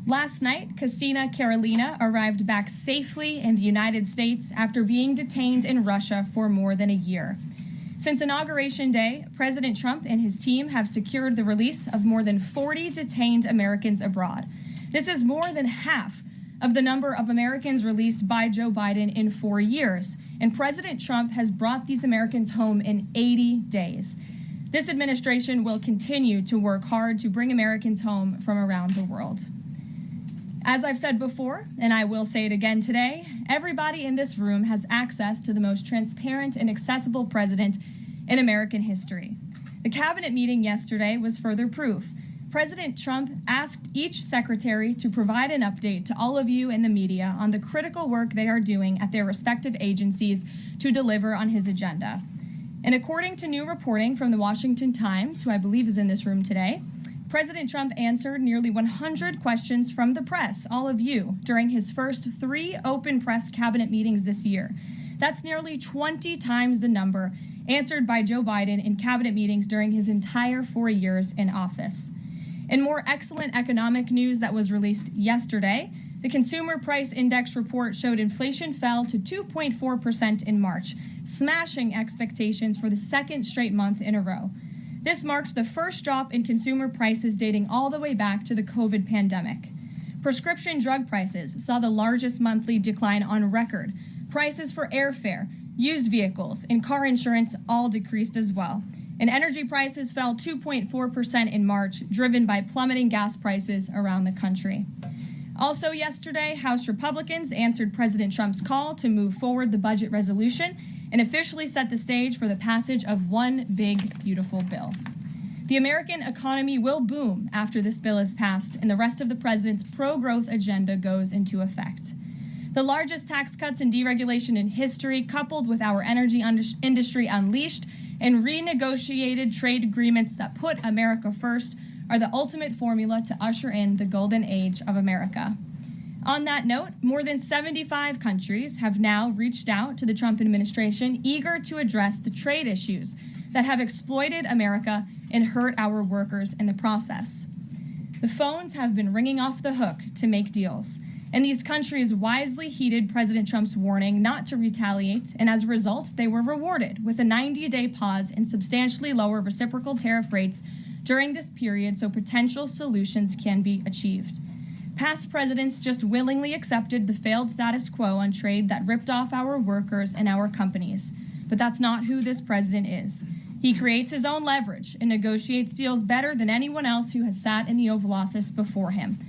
Last night, Casina Carolina arrived back safely in the United States after being detained in Russia for more than a year. Since Inauguration Day, President Trump and his team have secured the release of more than 40 detained Americans abroad. This is more than half of the number of Americans released by Joe Biden in 4 years, and President Trump has brought these Americans home in 80 days. This administration will continue to work hard to bring Americans home from around the world. As I've said before, and I will say it again today, everybody in this room has access to the most transparent and accessible president in American history. The cabinet meeting yesterday was further proof. President Trump asked each secretary to provide an update to all of you in the media on the critical work they are doing at their respective agencies to deliver on his agenda. And according to new reporting from the Washington Times, who I believe is in this room today, President Trump answered nearly 100 questions from the press, all of you, during his first 3 open press cabinet meetings this year. That's nearly 20 times the number answered by Joe Biden in cabinet meetings during his entire 4 years in office. In more excellent economic news that was released yesterday, the Consumer Price Index report showed inflation fell to 2.4% in March, smashing expectations for the second straight month in a row. This marked the first drop in consumer prices dating all the way back to the COVID pandemic. Prescription drug prices saw the largest monthly decline on record. Prices for airfare, used vehicles, and car insurance all decreased as well. And energy prices fell 2.4% in March, driven by plummeting gas prices around the country. Also yesterday, House Republicans answered President Trump's call to move forward the budget resolution and officially set the stage for the passage of one big, beautiful bill. The American economy will boom after this bill is passed and the rest of the president's pro-growth agenda goes into effect. The largest tax cuts and deregulation in history, coupled with our energy industry unleashed and renegotiated trade agreements that put America first, are the ultimate formula to usher in the golden age of America. On that note, more than 75 countries have now reached out to the Trump administration, eager to address the trade issues that have exploited America and hurt our workers in the process. The phones have been ringing off the hook to make deals, and these countries wisely heeded President Trump's warning not to retaliate, and as a result, they were rewarded with a 90-day pause and substantially lower reciprocal tariff rates during this period so potential solutions can be achieved. Past presidents just willingly accepted the failed status quo on trade that ripped off our workers and our companies. But that's not who this president is. He creates his own leverage and negotiates deals better than anyone else who has sat in the Oval Office before him.